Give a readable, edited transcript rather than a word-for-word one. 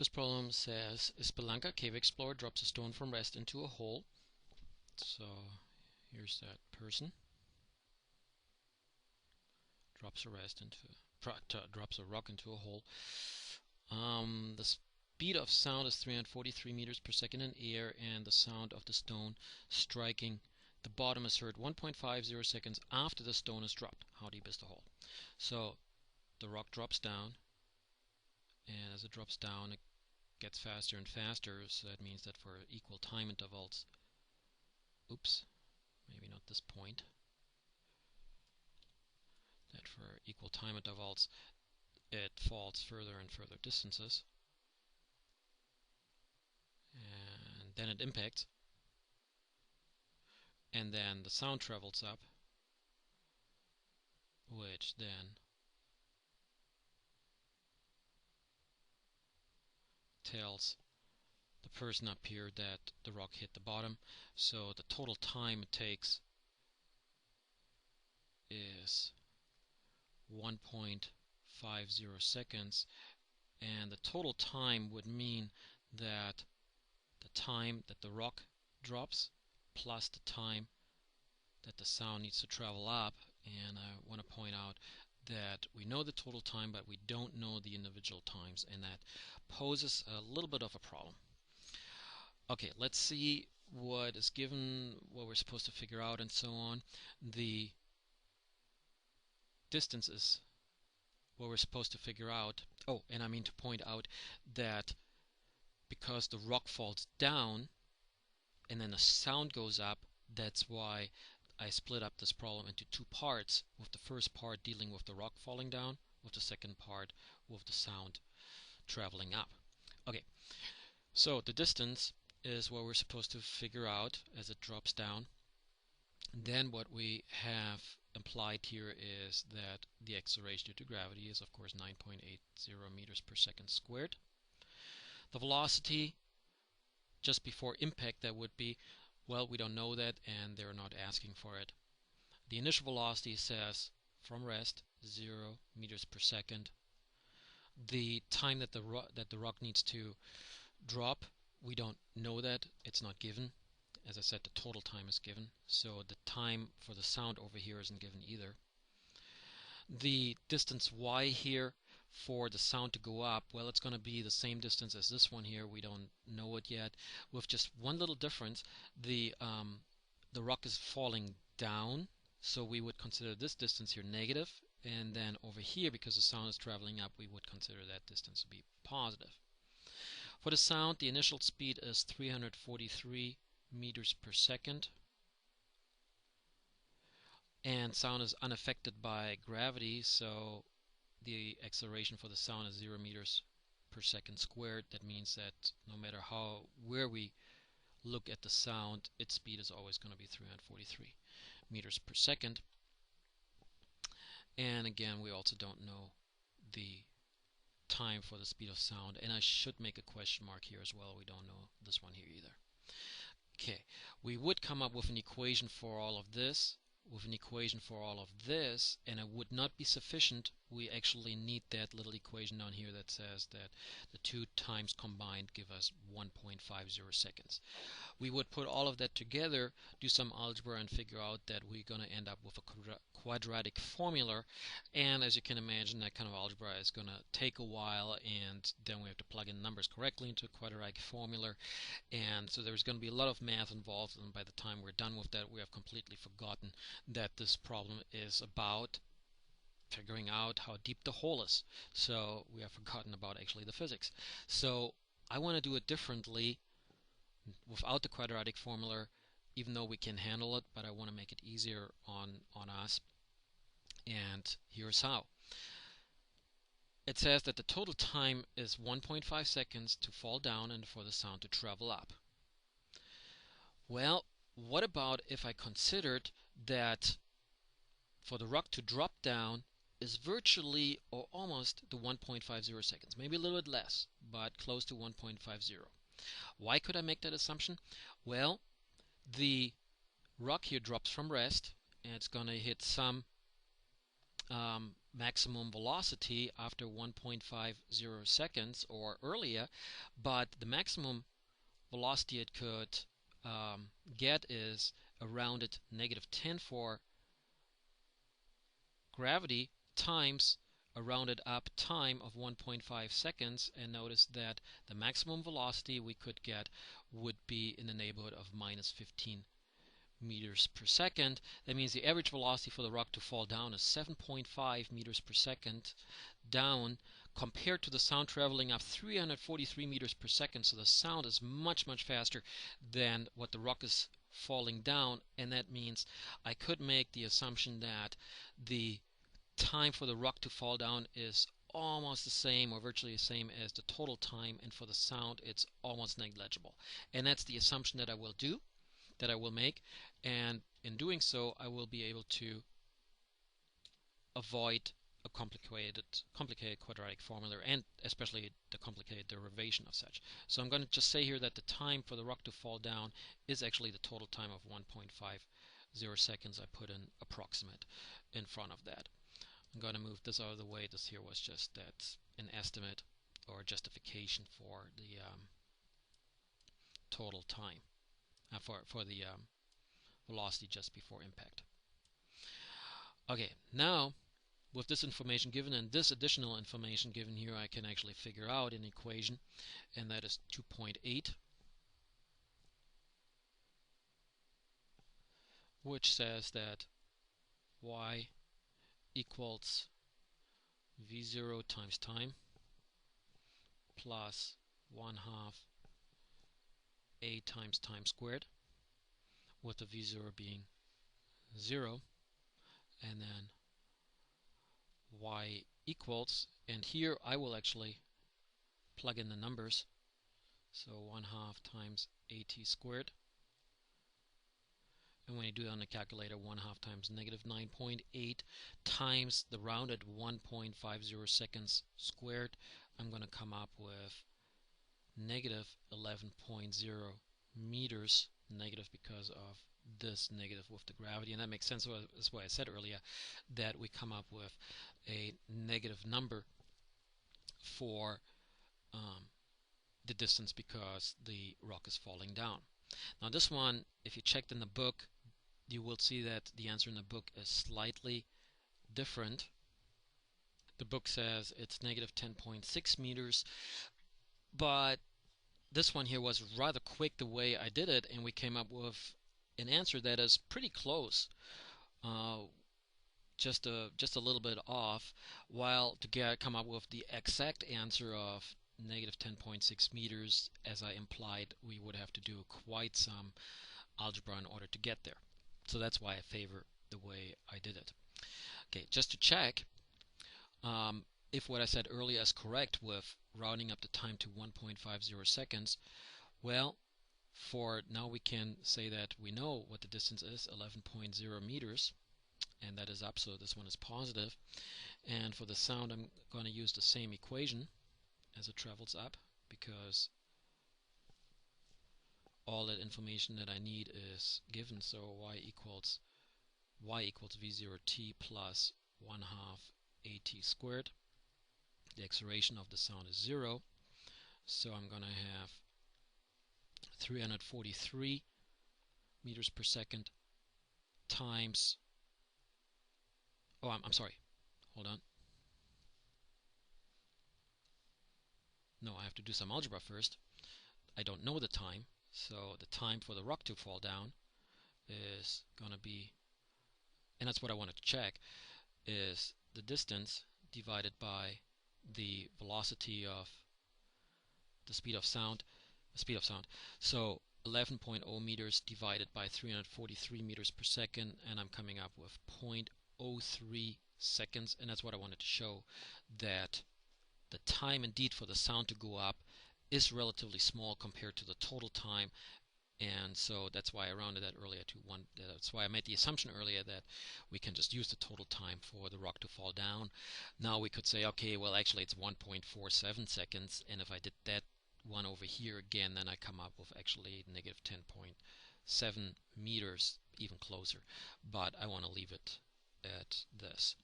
This problem says a Spelunker cave explorer drops a stone from rest into a hole. So here's that person. Drops a rock into a hole. The speed of sound is 343 meters per second in air, and the sound of the stone striking the bottom is heard 1.50 seconds after the stone is dropped. How deep is the hole? So the rock drops down, and as it drops down, it gets faster and faster. So that means that for equal time intervals, maybe not this point, that for equal time intervals it falls further and further distances, and then it impacts, and then the sound travels up, which then tells the person up here that the rock hit the bottom. So the total time it takes is 1.50 seconds, and the total time would mean that the time that the rock drops plus the time that the sound needs to travel up. And I want to point out that we know the total time, but we don't know the individual times, and that poses a little bit of a problem. Okay, let's see what is given, what we're supposed to figure out, and so on. The distance is what we're supposed to figure out. Oh, and I mean to point out that because the rock falls down and then the sound goes up, that's why I split up this problem into two parts, with the first part dealing with the rock falling down, with the second part with the sound traveling up. Okay, so the distance is what we're supposed to figure out as it drops down. Then what we have implied here is that the acceleration due to gravity is of course 9.80 meters per second squared. The velocity just before impact, that would be, well, we don't know that, and they're not asking for it. The initial velocity says from rest 0 meters per second. The time that the rock needs to drop, we don't know that. It's not given. As I said, the total time is given, so the time for the sound over here isn't given either. The distance y here for the sound to go up, well, it's going to be the same distance as this one here. We don't know it yet, with just one little difference. The rock is falling down, so we would consider this distance here negative, and then over here, because the sound is traveling up, we would consider that distance to be positive. For the sound, the initial speed is 343 meters per second, and sound is unaffected by gravity, so the acceleration for the sound is 0 meters per second squared. That means that no matter where we look at the sound, its speed is always going to be 343 meters per second. And again, we also don't know the time for the speed of sound, and I should make a question mark here as well. We don't know this one here either. Okay, we would come up with an equation for all of this, and it would not be sufficient. We actually need that little equation down here that says that the two times combined give us 1.50 seconds. We would put all of that together, do some algebra, and figure out that we're going to end up with a quadratic formula. And as you can imagine, that kind of algebra is going to take a while, and then we have to plug in numbers correctly into a quadratic formula. And so there's going to be a lot of math involved, and by the time we're done with that, we have completely forgotten that this problem is about figuring out how deep the hole is. So we have forgotten about actually the physics. So I want to do it differently without the quadratic formula, even though we can handle it, but I want to make it easier on us. And here's how. It says that the total time is 1.5 seconds to fall down and for the sound to travel up. Well, what about if I considered that for the rock to drop down is virtually or almost the 1.50 seconds, maybe a little bit less, but close to 1.50. Why could I make that assumption? Well, the rock here drops from rest, and it's going to hit some maximum velocity after 1.50 seconds or earlier, but the maximum velocity it could get is around at -10 for gravity times a rounded up time of 1.5 seconds, and notice that the maximum velocity we could get would be in the neighborhood of -15 meters per second. That means the average velocity for the rock to fall down is 7.5 meters per second down, compared to the sound traveling up 343 meters per second. So the sound is much faster than what the rock is falling down, and that means I could make the assumption that the time for the rock to fall down is almost the same or virtually the same as the total time, and for the sound it's almost negligible. And that's the assumption that I will make, and in doing so I will be able to avoid a complicated quadratic formula, and especially the complicated derivation of such. So I'm going to just say here that the time for the rock to fall down is actually the total time of 1.50 seconds. I put an approximate in front of that. I'm going to move this out of the way. This here was just an estimate or justification for the total time, for the velocity just before impact. Okay, now with this information given and this additional information given here, I can actually figure out an equation, and that is 2.8, which says that y equals v0 times time plus 1/2 a times time squared, with the v0 being 0, and then y equals, and here I will actually plug in the numbers, so 1/2 times at squared, and when you do that on the calculator, 1/2 times -9.8 times the rounded 1.50 seconds squared, I'm going to come up with -11.0 meters, negative because of this negative with the gravity, and that makes sense. That's why I said earlier that we come up with a negative number for the distance because the rock is falling down. Now this one, if you checked in the book, you will see that the answer in the book is slightly different. The book says it's -10.6 meters, but this one here was rather quick the way I did it, and we came up with an answer that is pretty close, just a little bit off, while to come up with the exact answer of -10.6 meters, as I implied, we would have to do quite some algebra in order to get there. So that's why I favor the way I did it. Okay, just to check if what I said earlier is correct with rounding up the time to 1.50 seconds, well, for now we can say that we know what the distance is, 11.0 meters, and that is up, so this one is positive. And for the sound, I'm going to use the same equation as it travels up, because all that information that I need is given. So y equals v0t plus 1/2 at squared. The acceleration of the sound is 0, so I'm going to have 343 meters per second times, I'm sorry, hold on. No, I have to do some algebra first. I don't know the time, so the time for the rock to fall down is going to be, and that's what I wanted to check, is the distance divided by the velocity of the speed of sound. So 11.0 meters divided by 343 meters per second, and I'm coming up with 0.03 seconds, and that's what I wanted to show, that the time indeed for the sound to go up is relatively small compared to the total time, and so that's why I rounded that earlier to 1. That's why I made the assumption earlier that we can just use the total time for the rock to fall down. Now we could say, okay, well actually it's 1.47 seconds, and if I did that one over here again, then I come up with actually -10.7 meters, even closer, but I want to leave it at this.